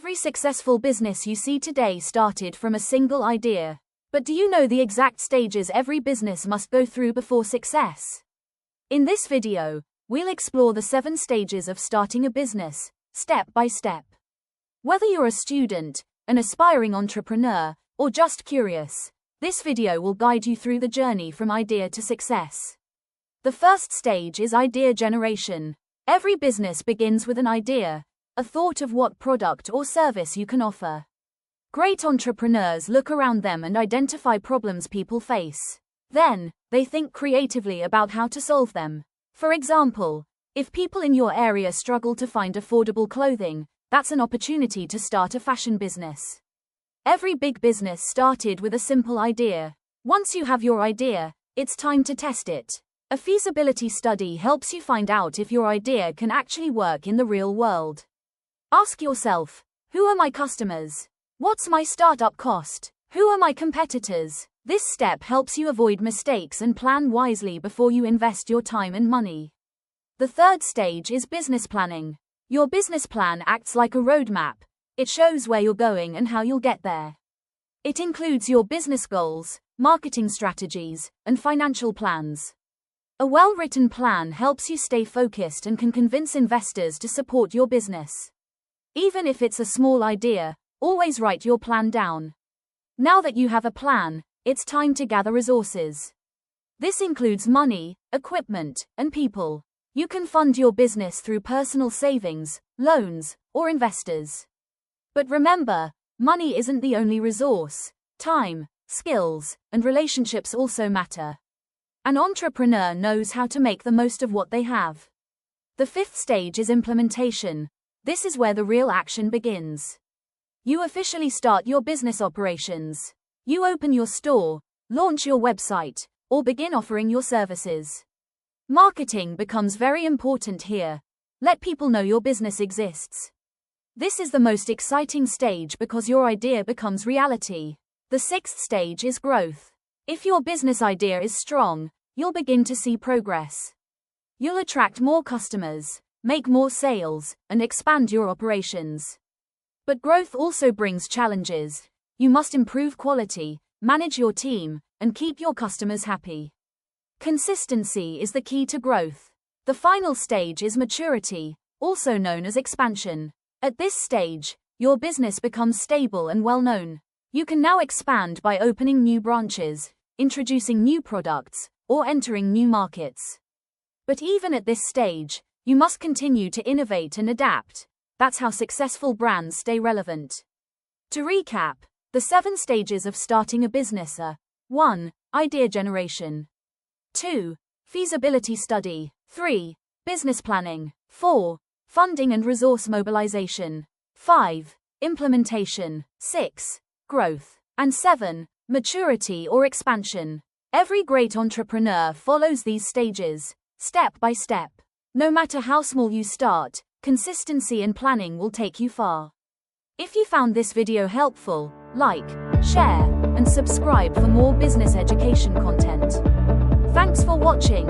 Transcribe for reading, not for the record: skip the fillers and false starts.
Every successful business you see today started from a single idea. But do you know the exact stages every business must go through before success? In this video, we'll explore the 7 stages of starting a business, step by step. Whether you're a student, an aspiring entrepreneur, or just curious, this video will guide you through the journey from idea to success. The first stage is idea generation. Every business begins with an idea, a thought of what product or service you can offer. Great entrepreneurs look around them and identify problems people face. Then, they think creatively about how to solve them. For example, if people in your area struggle to find affordable clothing, that's an opportunity to start a fashion business. Every big business started with a simple idea. Once you have your idea, it's time to test it. A feasibility study helps you find out if your idea can actually work in the real world. Ask yourself, who are my customers? What's my startup cost? Who are my competitors? This step helps you avoid mistakes and plan wisely before you invest your time and money. The third stage is business planning. Your business plan acts like a roadmap. It shows where you're going and how you'll get there. It includes your business goals, marketing strategies, and financial plans. A well-written plan helps you stay focused and can convince investors to support your business. Even if it's a small idea, always write your plan down. Now that you have a plan, it's time to gather resources. This includes money, equipment, and people. You can fund your business through personal savings, loans, or investors. But remember, money isn't the only resource. Time, skills, and relationships also matter. An entrepreneur knows how to make the most of what they have. The fifth stage is implementation. This is where the real action begins. You officially start your business operations. You open your store, launch your website, or begin offering your services. Marketing becomes very important here. Let people know your business exists. This is the most exciting stage because your idea becomes reality. The sixth stage is growth. If your business idea is strong, you'll begin to see progress. You'll attract more customers, make more sales, and expand your operations. But growth also brings challenges. You must improve quality, manage your team, and keep your customers happy. Consistency is the key to growth. The final stage is maturity, also known as expansion. At this stage, your business becomes stable and well-known. You can now expand by opening new branches, introducing new products, or entering new markets. But even at this stage, you must continue to innovate and adapt. That's how successful brands stay relevant. To recap, the 7 stages of starting a business are: 1. Idea generation. 2. Feasibility study. 3. Business planning. 4. Funding and resource mobilization. 5. Implementation. 6. Growth. And 7. Maturity or expansion. Every great entrepreneur follows these stages, step by step. No matter how small you start, consistency and planning will take you far. If you found this video helpful, like, share, and subscribe for more business education content. Thanks for watching.